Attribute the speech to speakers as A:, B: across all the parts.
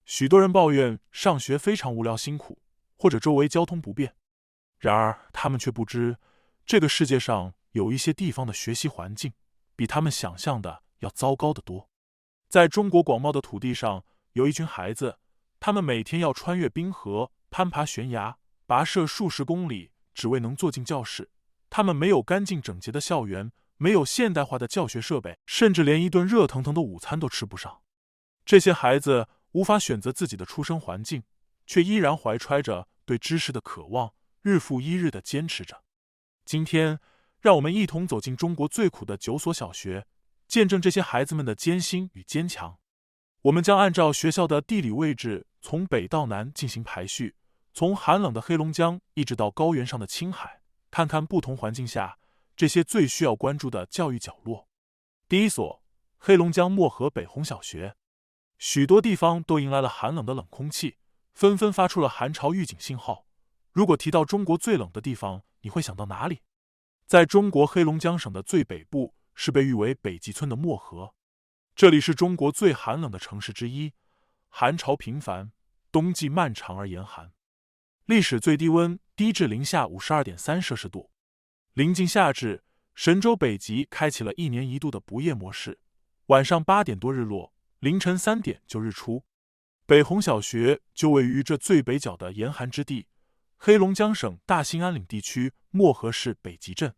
A: 许多人抱怨上学非常无聊辛苦，或者周围交通不便。然而他们却不知，这个世界上有一些地方的学习环境比他们想象的要糟糕得多。在中国广袤的土地上，有一群孩子，他们每天要穿越冰河，攀爬悬崖，跋涉数十公里，只为能坐进教室。他们没有干净整洁的校园，没有现代化的教学设备，甚至连一顿热腾腾的午餐都吃不上。这些孩子无法选择自己的出生环境，却依然怀揣着对知识的渴望，日复一日地坚持着。今天，让我们一同走进中国最苦的9所小学，见证这些孩子们的艰辛与坚强。我们将按照学校的地理位置，从北到南进行排序，从寒冷的黑龙江一直到高原上的青海，看看不同环境下这些最需要关注的教育角落。第一所，黑龙江漠河北红小学。许多地方都迎来了寒冷的冷空气，纷纷发出了寒潮预警信号。如果提到中国最冷的地方，你会想到哪里？在中国黑龙江省的最北部，是被誉为北极村的漠河。这里是中国最寒冷的城市之一，寒潮频繁，冬季漫长而严寒。历史最低温低至零下52.3摄氏度。临近夏至，神州北极开启了1年1度的不夜模式，晚上8点多日落，凌晨3点就日出。北红小学就位于这最北角的严寒之地，黑龙江省大兴安岭地区漠河市北极镇。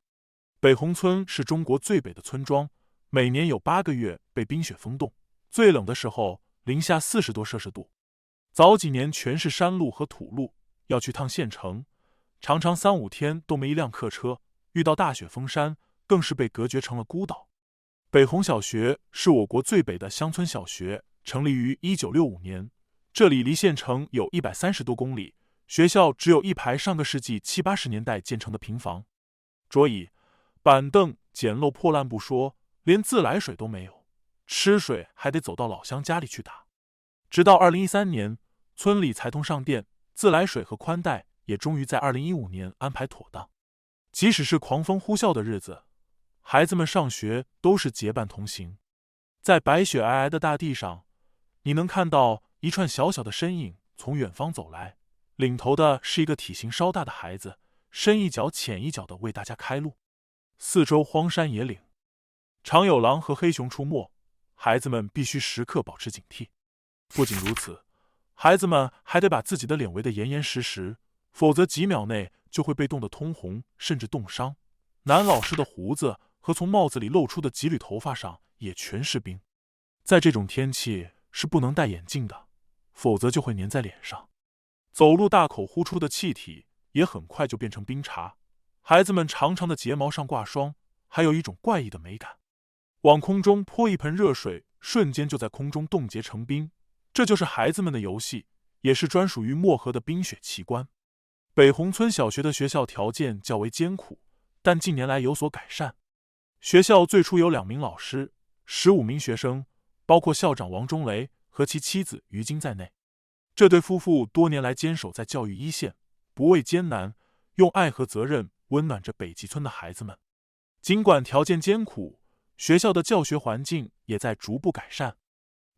A: 北红村是中国最北的村庄，每年有8个月被冰雪封冻，最冷的时候零下40多摄氏度。早几年全是山路和土路，要去趟县城，常常3、5天都没一辆客车，遇到大雪封山，更是被隔绝成了孤岛。北红小学是我国最北的乡村小学，成立于1965年。这里离县城有130多公里，学校只有一排上个世纪70、80年代建成的平房，桌椅、板凳简陋破烂不说，连自来水都没有，吃水还得走到老乡家里去打。直到2013年，村里财通上电，自来水和宽带也终于在2015年安排妥当。即使是狂风呼啸的日子，孩子们上学都是结伴同行。在白雪皑皑的大地上，你能看到一串小小的身影从远方走来，领头的是一个体型稍大的孩子，深一脚浅一脚的为大家开路。四周荒山野岭，常有狼和黑熊出没，孩子们必须时刻保持警惕。不仅如此，孩子们还得把自己的脸围得严严实实，否则几秒内就会被冻得通红，甚至冻伤。男老师的胡子和从帽子里露出的几缕头发上也全是冰。在这种天气是不能戴眼镜的，否则就会粘在脸上。走路大口呼出的气体也很快就变成冰碴。孩子们长长的睫毛上挂霜，还有一种怪异的美感。往空中泼一盆热水，瞬间就在空中冻结成冰。这就是孩子们的游戏，也是专属于漠河的冰雪奇观。北红村小学的学校条件较为艰苦，但近年来有所改善。学校最初有2名老师，15名学生，包括校长王忠雷和其妻子于晶在内。这对夫妇多年来坚守在教育一线，不畏艰难，用爱和责任温暖着北极村的孩子们。尽管条件艰苦，学校的教学环境也在逐步改善。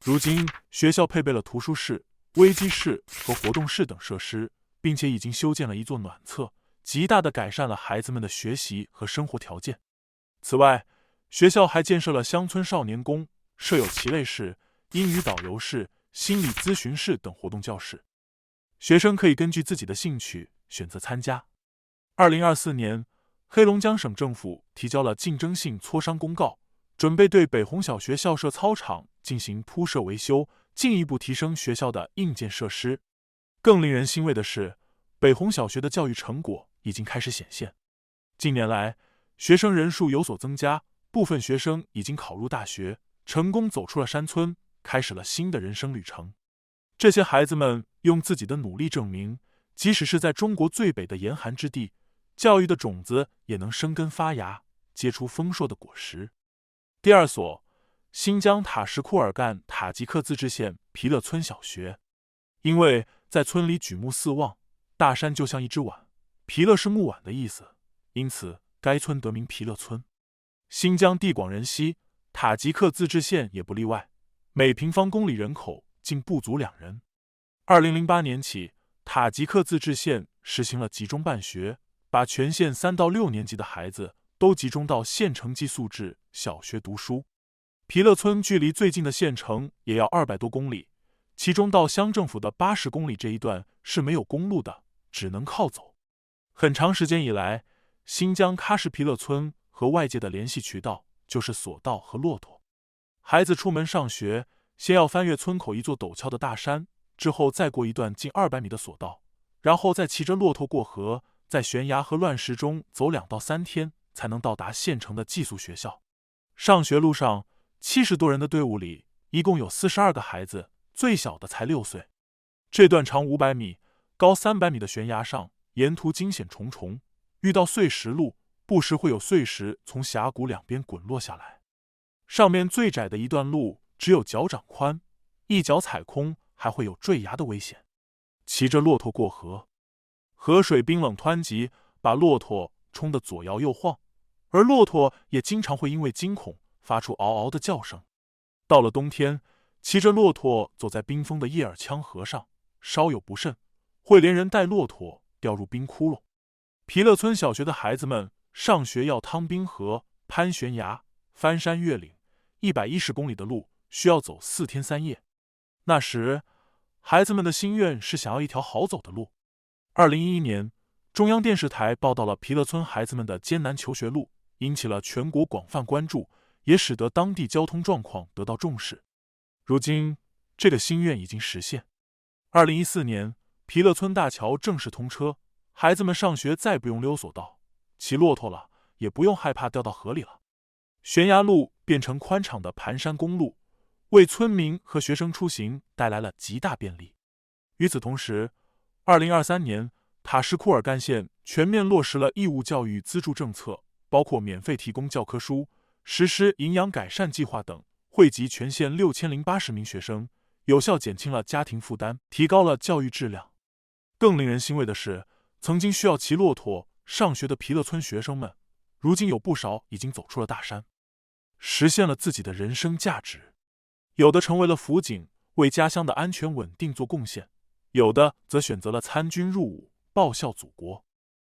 A: 如今，学校配备了图书室、微机室和活动室等设施，并且已经修建了一座暖厕，极大地改善了孩子们的学习和生活条件。此外，学校还建设了乡村少年宫，设有棋类室、英语导游室、心理咨询室等活动教室，学生可以根据自己的兴趣选择参加。2024年，黑龙江省政府提交了竞争性磋商公告，准备对北红小学校舍操场进行铺设维修，进一步提升学校的硬件设施。更令人欣慰的是，北红小学的教育成果已经开始显现。近年来，学生人数有所增加，部分学生已经考入大学，成功走出了山村，开始了新的人生旅程。这些孩子们用自己的努力证明，即使是在中国最北的严寒之地，教育的种子也能生根发芽，结出丰硕的果实。第二所，新疆塔什库尔干塔吉克自治县皮勒村小学。因为在村里举目四望，大山就像一只碗，皮勒是木碗的意思，因此该村得名皮勒村。新疆地广人稀，塔吉克自治县也不例外，每平方公里人口竟不足2人。2008年起，塔吉克自治县实行了集中办学，把全县3到6年级的孩子都集中到县城寄宿制小学读书。皮勒村距离最近的县城也要200多公里，其中到乡政府的80公里这一段是没有公路的，只能靠走。很长时间以来，新疆喀什皮勒村和外界的联系渠道就是索道和骆驼。孩子出门上学，先要翻越村口一座陡峭的大山，之后再过一段近200米的索道，然后再骑着骆驼过河，在悬崖和乱石中走2到3天，才能到达县城的寄宿学校。上学路上，70多人的队伍里，一共有42个孩子，最小的才6岁。这段长500米、高300米的悬崖上，沿途惊险重重，遇到碎石路，不时会有碎石从峡谷两边滚落下来。上面最窄的一段路只有脚掌宽，一脚踩空还会有坠崖的危险。骑着骆驼过河，河水冰冷湍急，把骆驼冲得左摇右晃，而骆驼也经常会因为惊恐发出嗷嗷的叫声。到了冬天，骑着骆驼走在冰封的叶尔羌河上，稍有不慎，会连人带骆驼掉入冰窟窿。皮勒村小学的孩子们上学要趟冰河、攀悬崖、翻山越岭，110公里的路需要走4天3夜。那时，孩子们的心愿是想要一条好走的路。2011年，中央电视台报道了皮勒村孩子们的艰难求学路，引起了全国广泛关注，也使得当地交通状况得到重视。如今，这个心愿已经实现。2014年，皮勒村大桥正式通车，孩子们上学再不用溜索道、骑骆驼了，也不用害怕掉到河里了。悬崖路变成宽敞的盘山公路，为村民和学生出行带来了极大便利。与此同时，2023年，塔什库尔干县全面落实了义务教育资助政策，包括免费提供教科书、实施营养改善计划等，惠及全县6080名学生，有效减轻了家庭负担，提高了教育质量。更令人欣慰的是，曾经需要骑骆驼上学的皮勒村学生们，如今有不少已经走出了大山，实现了自己的人生价值。有的成为了辅警，为家乡的安全稳定做贡献，有的则选择了参军入伍，报效祖国。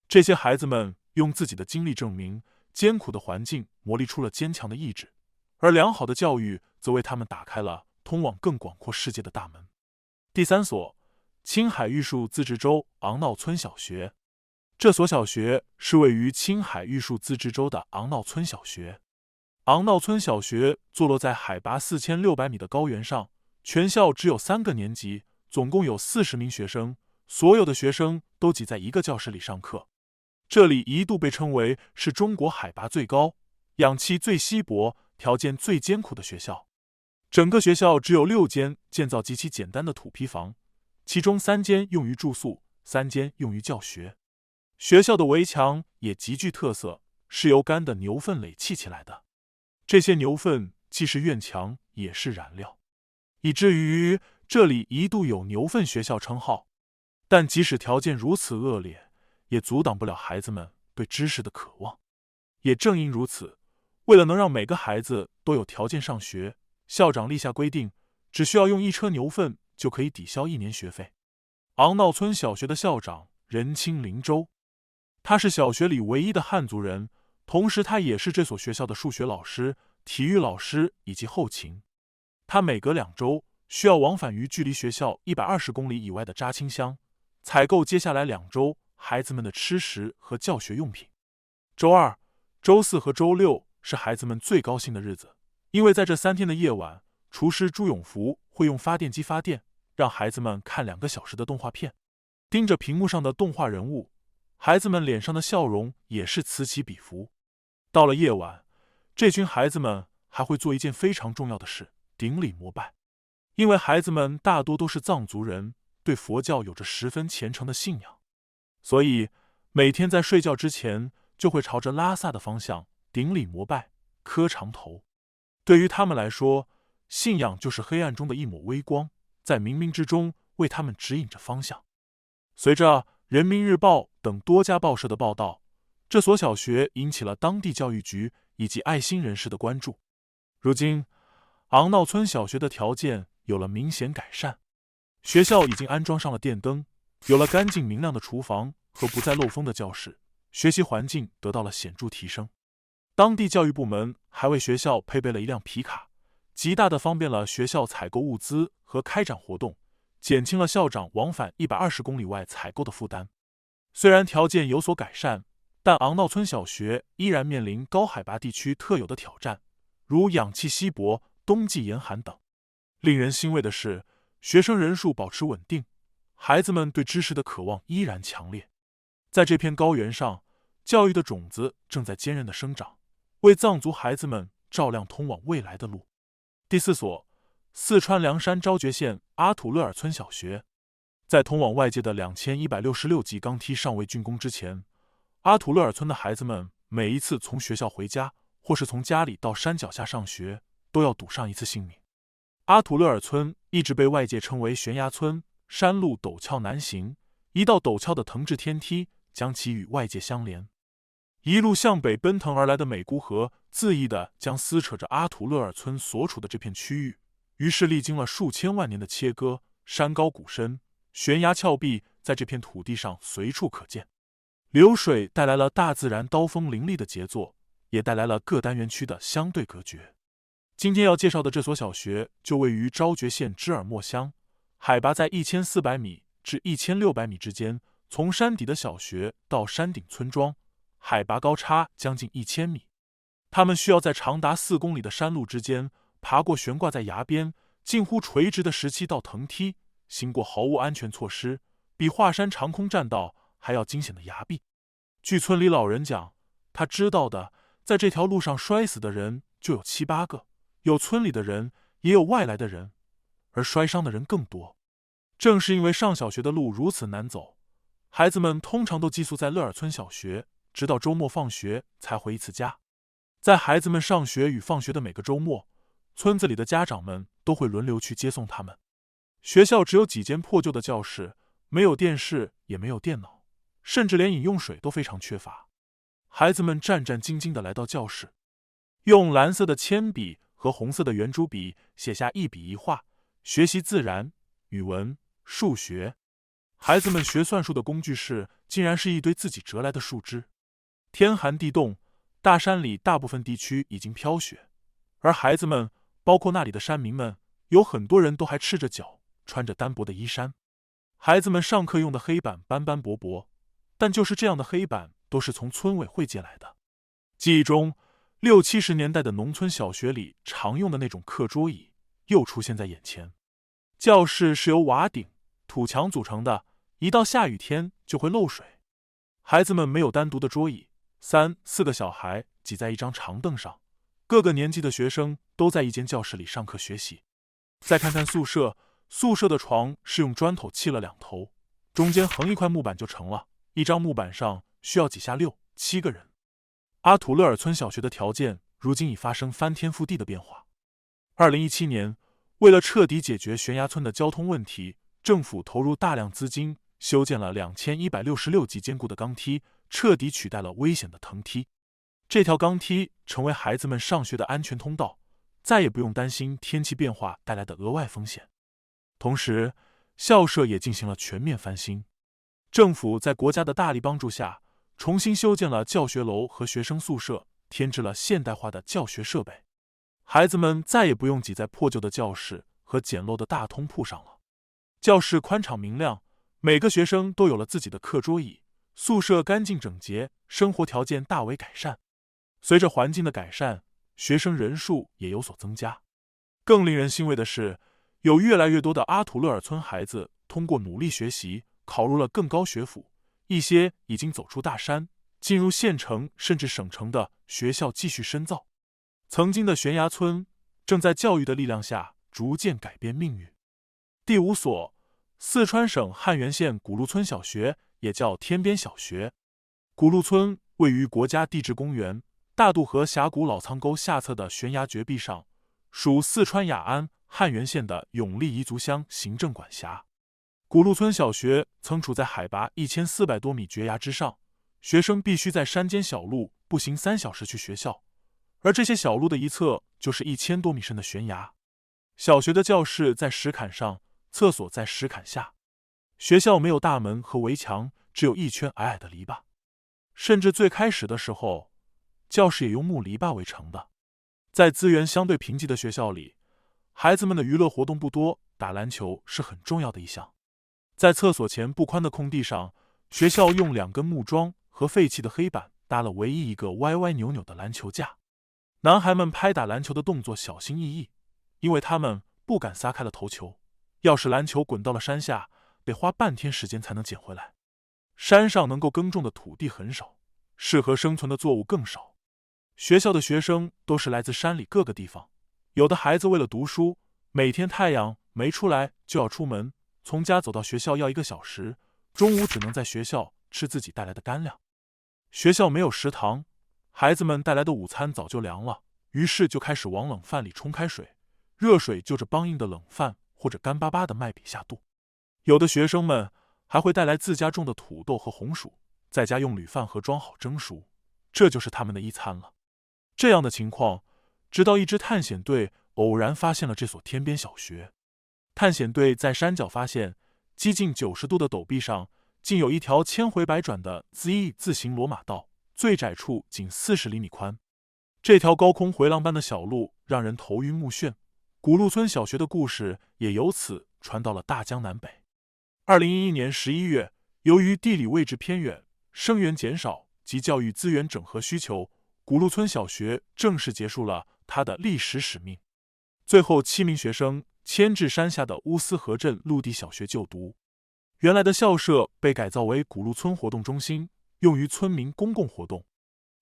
A: 这些孩子们用自己的经历证明，艰苦的环境磨砺出了坚强的意志，而良好的教育则为他们打开了通往更广阔世界的大门。第3所，青海玉树自治州昂闹村小学。这所小学是位于青海玉树自治州的昂闹村小学。昂闹村小学坐落在海拔4600米的高原上，全校只有3个年级，总共有40名学生，所有的学生都挤在一个教室里上课。这里一度被称为是中国海拔最高、氧气最稀薄、条件最艰苦的学校。整个学校只有6间建造极其简单的土坯房，其中3间用于住宿，3间用于教学。学校的围墙也极具特色，是由干的牛粪垒砌起来的。这些牛粪既是院墙，也是燃料，以至于这里一度有牛粪学校称号。但即使条件如此恶劣，也阻挡不了孩子们对知识的渴望。也正因如此，为了能让每个孩子都有条件上学，校长立下规定，只需要用1车牛粪就可以抵消1年学费。昂闹村小学的校长任清林州，他是小学里唯一的汉族人，同时他也是这所学校的数学老师、体育老师以及后勤。他每隔2周需要往返于距离学校120公里以外的扎青乡，采购接下来2周孩子们的吃食和教学用品。周2、周4和周6是孩子们最高兴的日子，因为在这3天的夜晚，厨师朱永福会用发电机发电，让孩子们看2个小时的动画片。盯着屏幕上的动画人物，孩子们脸上的笑容也是此起彼伏。到了夜晚，这群孩子们还会做一件非常重要的事，顶礼膜拜。因为孩子们大多都是藏族人，对佛教有着十分虔诚的信仰，所以每天在睡觉之前就会朝着拉萨的方向顶礼膜拜、磕长头。对于他们来说，信仰就是黑暗中的一抹微光，在冥冥之中为他们指引着方向。随着人民日报等多家报社的报道，这所小学引起了当地教育局以及爱心人士的关注。如今，昂闹村小学的条件有了明显改善，学校已经安装上了电灯，有了干净明亮的厨房和不再漏风的教室，学习环境得到了显著提升。当地教育部门还为学校配备了一辆皮卡，极大地方便了学校采购物资和开展活动，减轻了校长往返120公里外采购的负担。虽然条件有所改善，但昂闹村小学依然面临高海拔地区特有的挑战，如氧气稀薄、冬季严寒等。令人欣慰的是，学生人数保持稳定，孩子们对知识的渴望依然强烈。在这片高原上，教育的种子正在坚韧地生长，为藏族孩子们照亮通往未来的路。第4所，四川凉山昭觉县阿土勒尔村小学。在通往外界的2166级钢梯尚未竣工之前，阿土勒尔村的孩子们每一次从学校回家，或是从家里到山脚下上学，都要赌上一次性命。阿土勒尔村一直被外界称为悬崖村，山路陡峭难行，一道陡峭的藤制天梯将其与外界相连。一路向北奔腾而来的美姑河恣意地将撕扯着阿土勒尔村所处的这片区域，于是历经了数千万年的切割，山高谷深，悬崖峭壁在这片土地上随处可见。流水带来了大自然刀锋凌厉的杰作，也带来了各单元区的相对隔绝。今天要介绍的这所小学就位于昭觉县芝尔莫乡，海拔在1400米至1600米之间，从山底的小学到山顶村庄，海拔高差将近1000米。他们需要在长达4公里的山路之间，爬过悬挂在崖边近乎垂直的17道藤梯，行过毫无安全措施，比华山长空栈道还要惊险的崖壁。据村里老人讲，他知道的，在这条路上摔死的人就有7、8个，有村里的人，也有外来的人，而摔伤的人更多。正是因为上小学的路如此难走，孩子们通常都寄宿在勒尔村小学，直到周末放学才回一次家。在孩子们上学与放学的每个周末，村子里的家长们都会轮流去接送他们。学校只有几间破旧的教室，没有电视，也没有电脑，甚至连饮用水都非常缺乏。孩子们战战兢兢地来到教室，用蓝色的铅笔和红色的圆珠笔写下一笔一画，学习自然、语文、数学。孩子们学算术的工具室竟然是一堆自己折来的树枝。天寒地冻，大山里大部分地区已经飘雪，而孩子们，包括那里的山民们，有很多人都还赤着脚，穿着单薄的衣衫。孩子们上课用的黑板斑斑驳驳，但就是这样的黑板都是从村委会借来的。记忆中，60、70年代的农村小学里常用的那种课桌椅又出现在眼前。教室是由瓦顶、土墙组成的，一到下雨天就会漏水。孩子们没有单独的桌椅，3、4个小孩挤在一张长凳上，各个年级的学生都在一间教室里上课学习。再看看宿舍，宿舍的床是用砖头砌了2头，中间横一块木板就成了，一张木板上需要挤下6、7个人。阿土勒尔村小学的条件如今已发生翻天覆地的变化。2017年，为了彻底解决悬崖村的交通问题，政府投入大量资金修建了2166级坚固的钢梯，彻底取代了危险的藤梯。这条钢梯成为孩子们上学的安全通道，再也不用担心天气变化带来的额外风险。同时，校舍也进行了全面翻新。政府在国家的大力帮助下，重新修建了教学楼和学生宿舍，添置了现代化的教学设备。孩子们再也不用挤在破旧的教室和简陋的大通铺上了。教室宽敞明亮，每个学生都有了自己的课桌椅，宿舍干净整洁，生活条件大为改善。随着环境的改善，学生人数也有所增加。更令人欣慰的是，有越来越多的阿土勒尔村孩子通过努力学习，考入了更高学府，一些已经走出大山，进入县城甚至省城的学校继续深造。曾经的悬崖村正在教育的力量下逐渐改变命运。第5所，四川省汉源县古路村小学，也叫天边小学。古路村位于国家地质公园大渡河峡谷老仓沟下侧的悬崖绝壁上，属四川雅安汉源县的永历彝族乡行政管辖。古路村小学曾处在海拔1400多米绝崖之上，学生必须在山间小路步行3小时去学校，而这些小路的一侧就是1000多米深的悬崖。小学的教室在石坎上，厕所在石坎下。学校没有大门和围墙，只有一圈矮矮的篱笆。甚至最开始的时候，教室也用木篱笆围成的。在资源相对贫瘠的学校里，孩子们的娱乐活动不多，打篮球是很重要的一项。在厕所前不宽的空地上，学校用2根木桩和废弃的黑板搭了唯一一个歪歪扭扭的篮球架。男孩们拍打篮球的动作小心翼翼，因为他们不敢撒开了投球，要是篮球滚到了山下，得花半天时间才能捡回来。山上能够耕种的土地很少，适合生存的作物更少。学校的学生都是来自山里各个地方，有的孩子为了读书，每天太阳没出来就要出门，从家走到学校要1个小时，中午只能在学校吃自己带来的干粮。学校没有食堂，孩子们带来的午餐早就凉了，于是就开始往冷饭里冲开水，热水就着梆硬的冷饭或者干巴巴的麦饼下肚。有的学生们还会带来自家种的土豆和红薯，在家用铝饭盒装好蒸熟，这就是他们的一餐了。这样的情况，直到一支探险队偶然发现了这所天边小学。探险队在山脚发现，几近90度的陡壁上，竟有一条千回百转的 Z 字形罗马道，最窄处仅40厘米宽。这条高空回廊般的小路让人头晕目眩，古路村小学的故事也由此传到了大江南北。2011年11月，由于地理位置偏远，生源减少及教育资源整合需求，古路村小学正式结束了它的历史使命。最后7名学生迁至山下的乌斯河镇陆地小学就读。原来的校舍被改造为古路村活动中心，用于村民公共活动。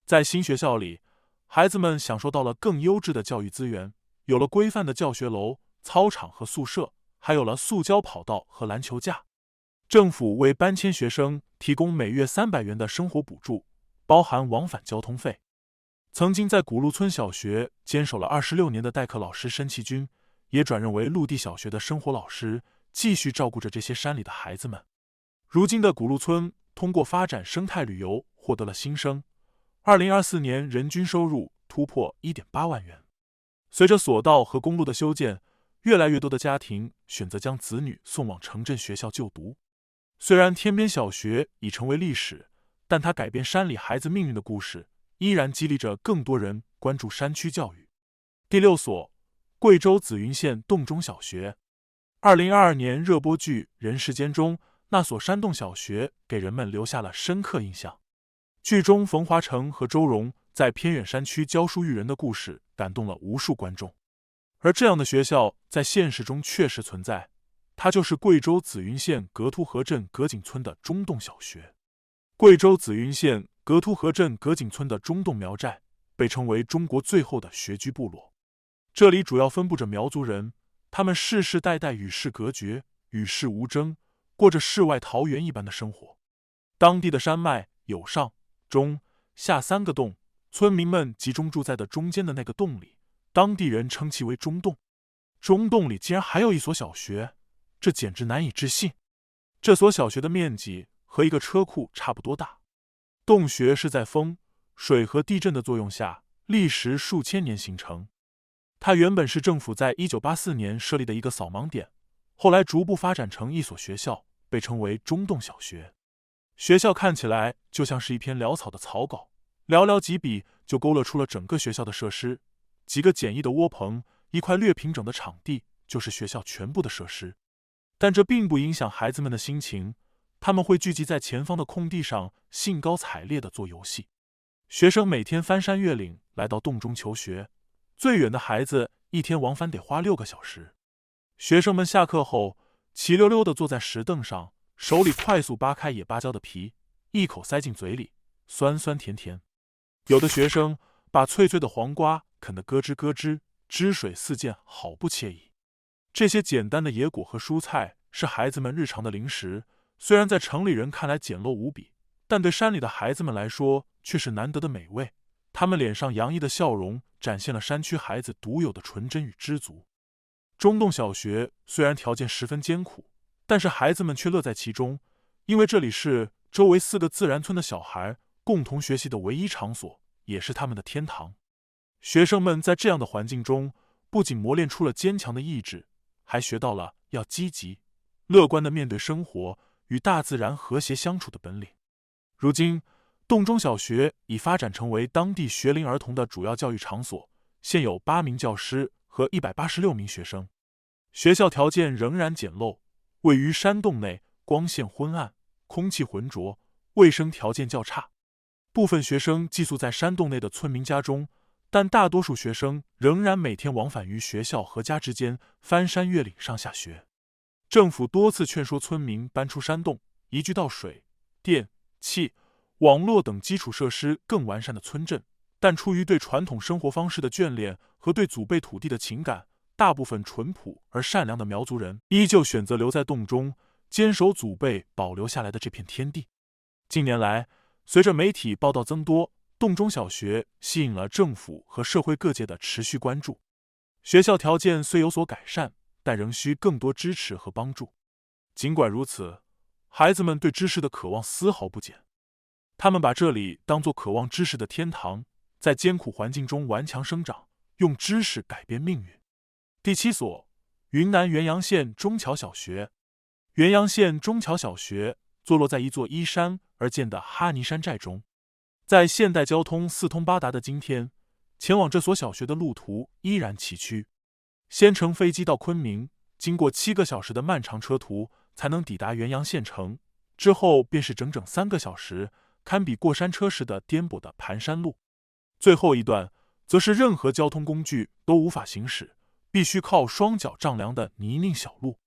A: 在新学校里，孩子们享受到了更优质的教育资源，有了规范的教学楼、操场和宿舍，还有了塑胶跑道和篮球架。政府为搬迁学生提供每月300元的生活补助，包含往返交通费。曾经在古路村小学坚守了26年的代课老师申其军，也转任为陆地小学的生活老师，继续照顾着这些山里的孩子们。如今的古路村通过发展生态旅游获得了新生，2024年人均收入突破 1.8 万元。随着索道和公路的修建，越来越多的家庭选择将子女送往城镇学校就读。虽然天边小学已成为历史，但它改变山里孩子命运的故事依然激励着更多人关注山区教育。第6所，贵州紫云县洞中小学。2022年热播剧《人世间》中，那所山洞小学给人们留下了深刻印象。剧中冯华成和周蓉在偏远山区教书育人的故事感动了无数观众。而这样的学校在现实中确实存在，它就是贵州紫云县格凸河镇葛井村的中洞小学。贵州紫云县格凸河镇葛井村的中洞苗寨被称为中国最后的学居部落，这里主要分布着苗族人，他们世世代代与世隔绝，与世无争，过着世外桃源一般的生活。当地的山脉有上、中、下3个洞，村民们集中住在的中间的那个洞里，当地人称其为中洞。中洞里竟然还有一所小学，这简直难以置信。这所小学的面积和一个车库差不多大。洞穴是在风、水和地震的作用下，历时数千年形成。它原本是政府在1984年设立的一个扫盲点，后来逐步发展成一所学校，被称为中洞小学。学校看起来就像是一篇潦草的草稿，寥寥几笔就勾勒出了整个学校的设施。几个简易的窝棚，一块略平整的场地，就是学校全部的设施。但这并不影响孩子们的心情，他们会聚集在前方的空地上，兴高采烈地做游戏。学生每天翻山越岭来到洞中求学，最远的孩子一天往返得花6个小时。学生们下课后齐溜溜地坐在石凳上，手里快速扒开野芭蕉的皮，一口塞进嘴里，酸酸甜甜。有的学生把脆脆的黄瓜啃得咯吱咯吱，汁水四溅，好不惬意。这些简单的野果和蔬菜是孩子们日常的零食，虽然在城里人看来简陋无比，但对山里的孩子们来说却是难得的美味。他们脸上洋溢的笑容展现了山区孩子独有的纯真与知足。中洞小学虽然条件十分艰苦，但是孩子们却乐在其中，因为这里是周围4个自然村的小孩共同学习的唯一场所，也是他们的天堂。学生们在这样的环境中，不仅磨练出了坚强的意志，还学到了要积极、乐观地面对生活，与大自然和谐相处的本领。如今，洞中小学已发展成为当地学龄儿童的主要教育场所，现有8名教师和186名学生。学校条件仍然简陋，位于山洞内，光线昏暗，空气浑浊，卫生条件较差。部分学生寄宿在山洞内的村民家中，但大多数学生仍然每天往返于学校和家之间，翻山越岭上下学。政府多次劝说村民搬出山洞，移居到水、电、气、网络等基础设施更完善的村镇，但出于对传统生活方式的眷恋和对祖辈土地的情感，大部分淳朴而善良的苗族人依旧选择留在洞中，坚守祖辈保留下来的这片天地。近年来，随着媒体报道增多，洞中小学吸引了政府和社会各界的持续关注。学校条件虽有所改善，但仍需更多支持和帮助。尽管如此，孩子们对知识的渴望丝毫不减。他们把这里当作渴望知识的天堂，在艰苦环境中顽强生长，用知识改变命运。第7所，云南元阳县中桥小学。元阳县中桥小学坐落在一座依山而建的哈尼山寨中。在现代交通四通八达的今天，前往这所小学的路途依然崎岖。先乘飞机到昆明，经过7个小时的漫长车途，才能抵达元阳县城，之后便是整整3个小时，堪比过山车似的颠簸的盘山路。最后一段，则是任何交通工具都无法行驶，必须靠双脚丈量的泥泞小路。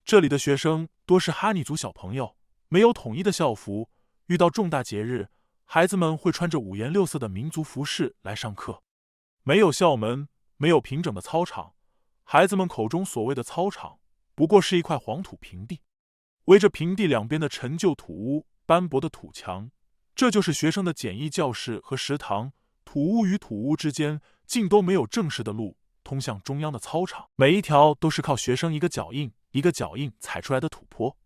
A: 这里的学生多是哈尼族小朋友，没有统一的校服，遇到重大节日，孩子们会穿着5颜6色的民族服饰来上课。没有校门，没有平整的操场，孩子们口中所谓的操场，不过是一块黄土平地，围着平地两边的陈旧土屋、斑驳的土墙，这就是学生的简易教室和食堂。土屋与土屋之间竟都没有正式的路通向中央的操场，每一条都是靠学生一个脚印一个脚印踩出来的土坡。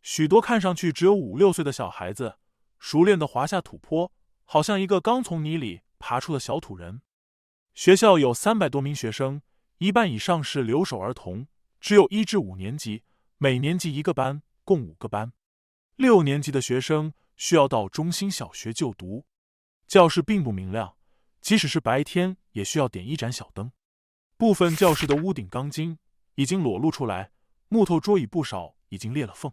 A: 许多看上去只有5、6岁的小孩子，熟练地滑下土坡，好像一个刚从泥里爬出的小土人。学校有300多名学生，一半以上是留守儿童，只有1至5年级，每年级1个班，共5个班。6年级的学生需要到中心小学就读。教室并不明亮，即使是白天也需要点1盏小灯。部分教室的屋顶钢筋已经裸露出来，木头桌椅不少已经裂了缝。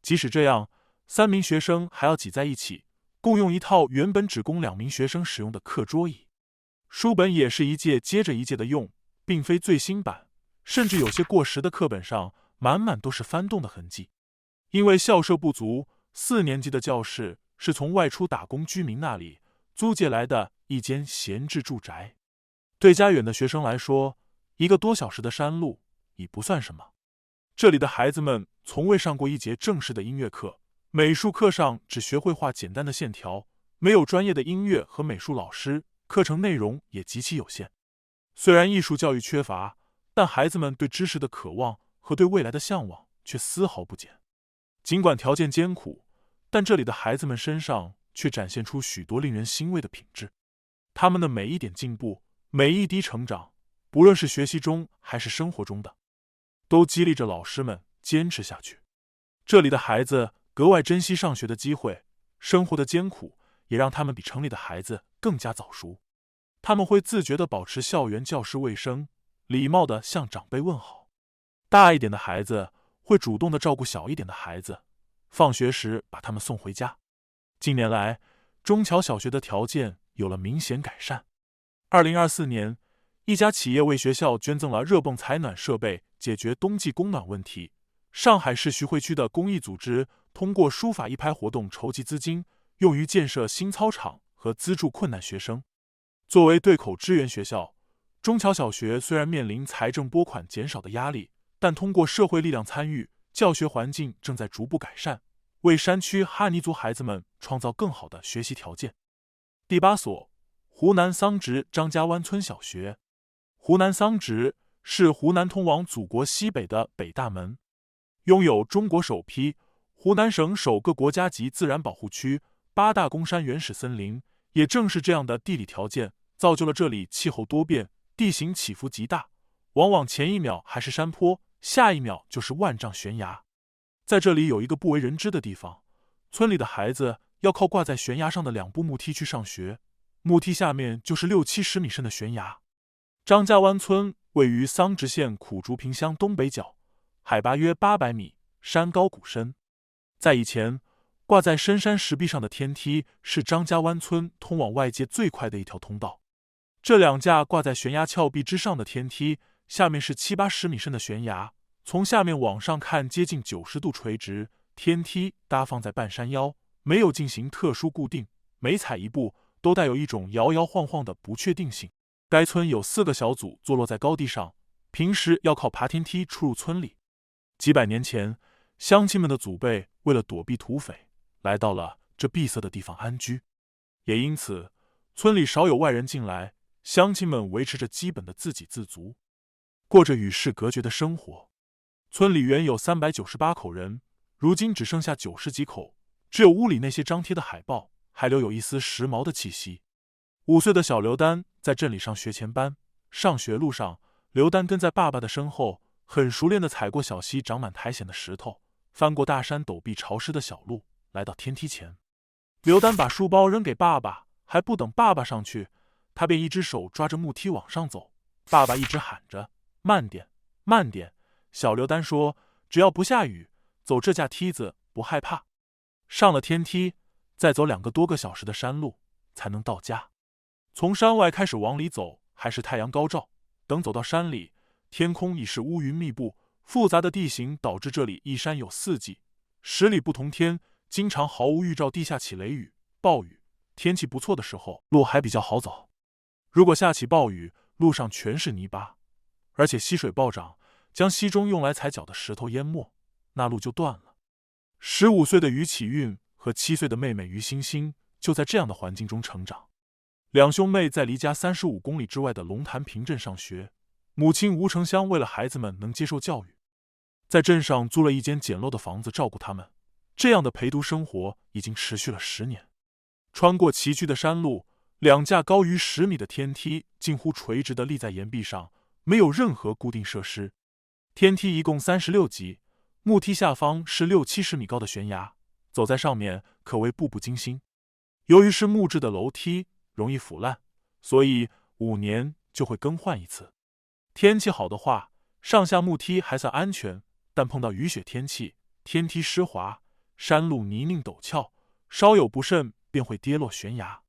A: 即使这样，3名学生还要挤在一起，共用一套原本只供2名学生使用的课桌椅。书本也是一届接着一届的用，并非最新版，甚至有些过时的课本上满满都是翻动的痕迹。因为校舍不足，4年级的教室是从外出打工居民那里租借来的一间闲置住宅。对家远的学生来说，1个多小时的山路已不算什么。这里的孩子们从未上过一节正式的音乐课，美术课上只学会画简单的线条，没有专业的音乐和美术老师，课程内容也极其有限。虽然艺术教育缺乏，但孩子们对知识的渴望和对未来的向往却丝毫不减。尽管条件艰苦，但这里的孩子们身上却展现出许多令人欣慰的品质。他们的每一点进步，每一滴成长，不论是学习中还是生活中的，都激励着老师们坚持下去。这里的孩子格外珍惜上学的机会，生活的艰苦也让他们比城里的孩子更加早熟。他们会自觉地保持校园教室卫生，礼貌地向长辈问好。大一点的孩子会主动地照顾小一点的孩子，放学时把他们送回家。近年来，中桥小学的条件有了明显改善。2024年，一家企业为学校捐赠了热泵采暖设备，解决冬季供暖问题。上海市徐汇区的公益组织通过书法一拍活动筹集资金，用于建设新操场和资助困难学生。作为对口支援学校，中桥小学虽然面临财政拨款减少的压力，但通过社会力量参与，教学环境正在逐步改善，为山区哈尼族孩子们创造更好的学习条件。第8所，湖南桑植张家湾村小学。湖南桑植是湖南通往祖国西北的北大门，拥有中国首批、湖南省首个国家级自然保护区、8大公山原始森林。也正是这样的地理条件，造就了这里气候多变，地形起伏极大，往往前一秒还是山坡，下一秒就是万丈悬崖。在这里有一个不为人知的地方，村里的孩子要靠挂在悬崖上的2部木梯去上学，木梯下面就是60-70米深的悬崖。张家湾村位于桑植县苦竹坪乡东北角，海拔约800米，山高谷深。在以前，挂在深山石壁上的天梯是张家湾村通往外界最快的一条通道。这2架挂在悬崖峭壁之上的天梯，下面是70-80米深的悬崖，从下面往上看接近90度垂直，天梯搭放在半山腰，没有进行特殊固定，每踩一步都带有一种摇摇晃晃的不确定性。该村有4个小组坐落在高地上，平时要靠爬天梯出入村里。几百年前，乡亲们的祖辈为了躲避土匪，来到了这闭塞的地方安居，也因此村里少有外人进来，乡亲们维持着基本的自给自足，过着与世隔绝的生活。村里原有398口人，如今只剩下90几口，只有屋里那些张贴的海报还留有一丝时髦的气息。5岁的小刘丹在镇里上学前班，上学路上，刘丹跟在爸爸的身后，很熟练地踩过小溪长满苔藓的石头，翻过大山陡壁潮湿的小路，来到天梯前。刘丹把书包扔给爸爸，还不等爸爸上去，他便一只手抓着木梯往上走。爸爸一直喊着慢点慢点，小刘丹说只要不下雨，走这架梯子不害怕。上了天梯，再走2个多个小时的山路才能到家。从山外开始往里走，还是太阳高照，等走到山里，天空已是乌云密布，复杂的地形导致这里一山有4季，10里不同天，经常毫无预兆地下起雷雨、暴雨。天气不错的时候，路还比较好走。如果下起暴雨，路上全是泥巴，而且溪水暴涨，将溪中用来踩脚的石头淹没，那路就断了。15岁的于启运和7岁的妹妹于欣欣就在这样的环境中成长。2兄妹在离家35公里之外的龙潭坪镇上学，母亲吴成香为了孩子们能接受教育，在镇上租了一间简陋的房子照顾他们。这样的陪读生活已经持续了10年。穿过崎岖的山路，2架高于10米的天梯近乎垂直地立在岩壁上，没有任何固定设施。天梯一共36级，木梯下方是60-70米高的悬崖，走在上面可谓步步惊心。由于是木质的楼梯，容易腐烂，所以5年就会更换一次。天气好的话，上下木梯还算安全，但碰到雨雪天气，天梯湿滑，山路泥泞陡峭，稍有不慎便会跌落悬崖。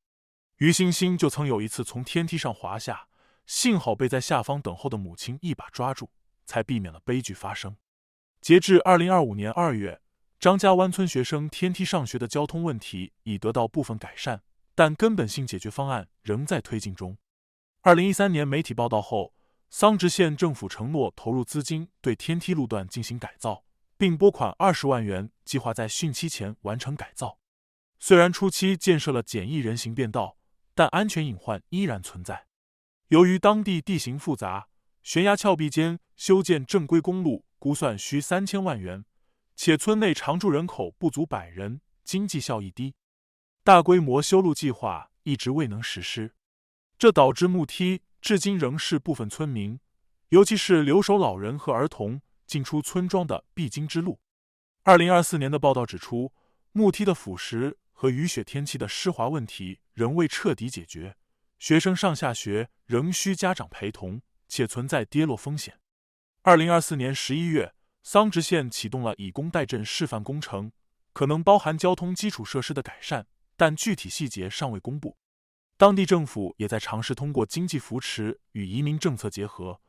A: 于欣欣就曾有一次从天梯上滑下，幸好被在下方等候的母亲一把抓住，才避免了悲剧发生。截至2025年2月，张家湾村学生天梯上学的交通问题已得到部分改善，但根本性解决方案仍在推进中。2013年媒体报道后，桑植县政府承诺投入资金对天梯路段进行改造，并拨款20万元，计划在汛期前完成改造。虽然初期建设了简易人行便道，但安全隐患依然存在。由于当地地形复杂，悬崖峭壁间修建正规公路估算需3000万元，且村内常住人口不足100人，经济效益低，大规模修路计划一直未能实施。这导致木梯至今仍是部分村民，尤其是留守老人和儿童进出村庄的必经之路。2024年的报道指出，木梯的腐蚀和雨雪天气的湿滑问题仍未彻底解决，学生上下学仍需家长陪同，且存在跌落风险。2024年11月，桑植县启动了以工代赈示范工程，可能包含交通基础设施的改善，但具体细节尚未公布。当地政府也在尝试通过经济扶持与移民政策结合，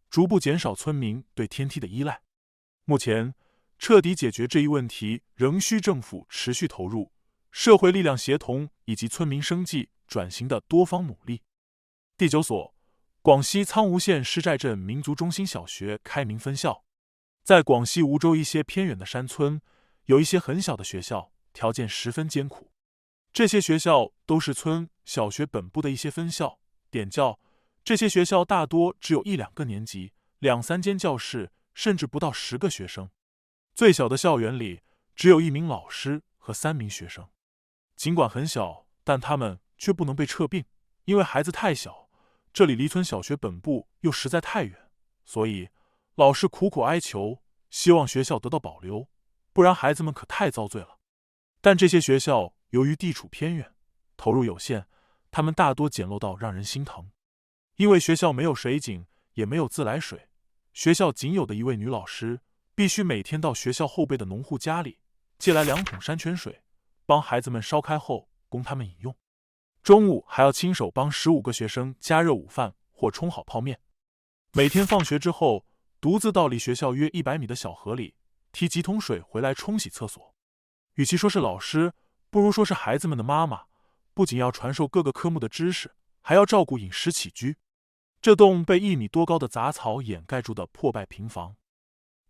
A: 逐步减少村民对天梯的依赖。目前，彻底解决这一问题仍需政府持续投入、社会力量协同以及村民生计转型的多方努力。第9所，广西苍梧县施寨镇民族中心小学开明分校。在广西梧州一些偏远的山村，有一些很小的学校，条件十分艰苦。这些学校都是村小学本部的一些分校、点教，这些学校大多只有1-2个年级，2-3间教室，甚至不到10个学生。最小的校园里只有1名老师和3名学生。尽管很小，但他们却不能被撤并，因为孩子太小，这里离村小学本部又实在太远，所以老师苦苦哀求，希望学校得到保留，不然孩子们可太遭罪了。但这些学校由于地处偏远，投入有限，他们大多简陋到让人心疼。因为学校没有水井，也没有自来水，学校仅有的一位女老师必须每天到学校后背的农户家里借来2桶山泉水，帮孩子们烧开后供他们饮用。中午还要亲手帮15个学生加热午饭或冲好泡面。每天放学之后，独自到离学校约100米的小河里提几桶水回来冲洗厕所。与其说是老师，不如说是孩子们的妈妈，不仅要传授各个科目的知识，还要照顾饮食起居。这栋被1米多高的杂草掩盖住的破败平房，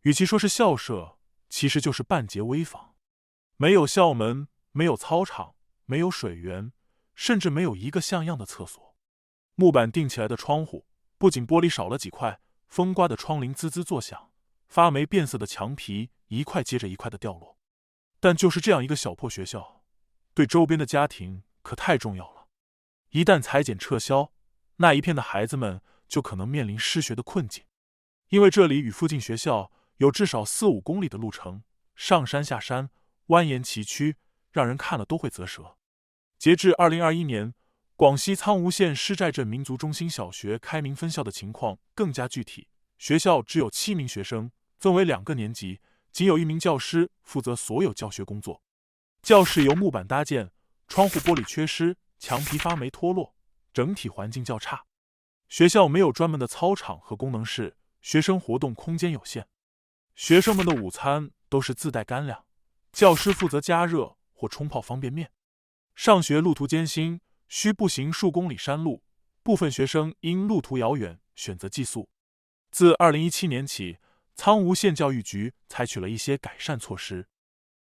A: 与其说是校舍，其实就是半截危房。没有校门，没有操场，没有水源，甚至没有一个像样的厕所。木板钉起来的窗户，不仅玻璃少了几块，风刮的窗棂滋滋作响，发霉变色的墙皮一块接着一块的掉落。但就是这样一个小破学校，对周边的家庭可太重要了。一旦裁剪撤销，那一片的孩子们就可能面临失学的困境。因为这里与附近学校有至少4-5公里的路程，上山下山，蜿蜒崎岖，让人看了都会啧舌。截至2021年，广西苍梧县施寨镇民族中心小学开明分校的情况更加具体，学校只有7名学生，分为2个年级，仅有1名教师负责所有教学工作。教室由木板搭建，窗户玻璃缺失，墙皮发霉脱落，整体环境较差。学校没有专门的操场和功能室，学生活动空间有限。学生们的午餐都是自带干粮，教师负责加热或冲泡方便面。上学路途艰辛，需步行数公里山路，部分学生因路途遥远选择寄宿。自2017年起，苍梧县教育局采取了一些改善措施，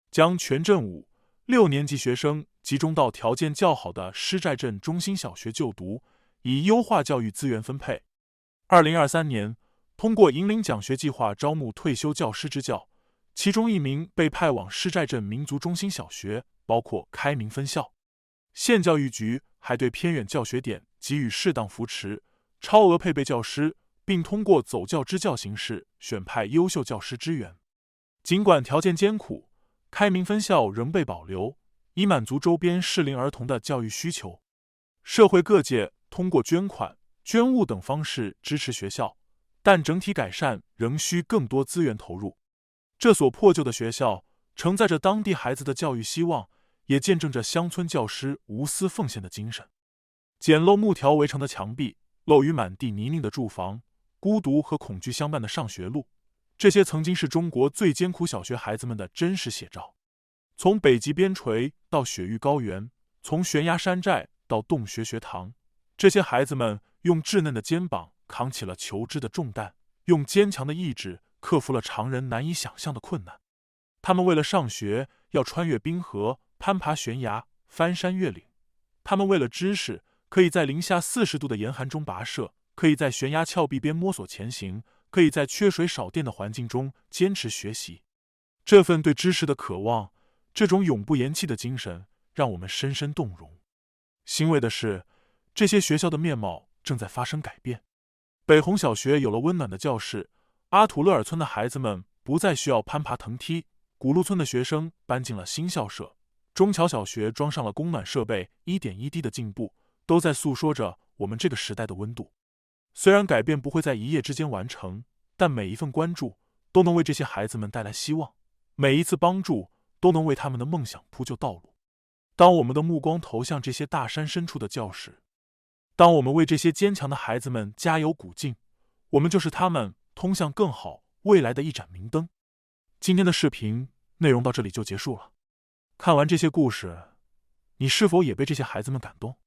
A: 将全镇5、6年级学生集中到条件较好的施寨镇中心小学就读，以优化教育资源分配。2023年，通过银领奖学计划招募退休教师支教，其中1名被派往施寨镇民族中心小学，包括开明分校。县教育局还对偏远教学点给予适当扶持，超额配备教师，并通过走教支教形式选派优秀教师支援。尽管条件艰苦，开明分校仍被保留，以满足周边适龄儿童的教育需求。社会各界通过捐款、捐物等方式支持学校，但整体改善仍需更多资源投入。这所破旧的学校承载着当地孩子的教育希望，也见证着乡村教师无私奉献的精神。简陋木条围成的墙壁，漏雨满地泥泞的住房，孤独和恐惧相伴的上学路，这些曾经是中国最艰苦小学孩子们的真实写照。从北极边陲到雪域高原，从悬崖山寨到洞穴学堂，这些孩子们用稚嫩的肩膀扛起了求知的重担，用坚强的意志克服了常人难以想象的困难。他们为了上学，要穿越冰河，攀爬悬崖，翻山越岭；他们为了知识，可以在零下40度的严寒中跋涉，可以在悬崖峭壁边摸索前行，可以在缺水少电的环境中坚持学习。这份对知识的渴望，这种永不言弃的精神，让我们深深动容。欣慰的是，这些学校的面貌正在发生改变。北红小学有了温暖的教室，阿图勒尔村的孩子们不再需要攀爬藤梯，古路村的学生搬进了新校舍，中桥小学装上了供暖设备，一点一滴的进步，都在诉说着我们这个时代的温度。虽然改变不会在一夜之间完成，但每一份关注都能为这些孩子们带来希望，每一次帮助都能为他们的梦想铺就道路。当我们的目光投向这些大山深处的教室，当我们为这些坚强的孩子们加油鼓劲，我们就是他们通向更好未来的一盏明灯。今天的视频内容到这里就结束了。看完这些故事，你是否也被这些孩子们感动？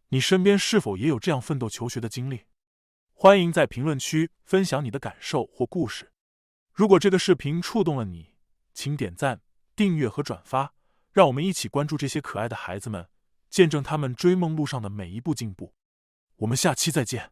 A: 你身边是否也有这样奋斗求学的经历？欢迎在评论区分享你的感受或故事。如果这个视频触动了你，请点赞、订阅和转发，让我们一起关注这些可爱的孩子们，见证他们追梦路上的每一步进步。我们下期再见。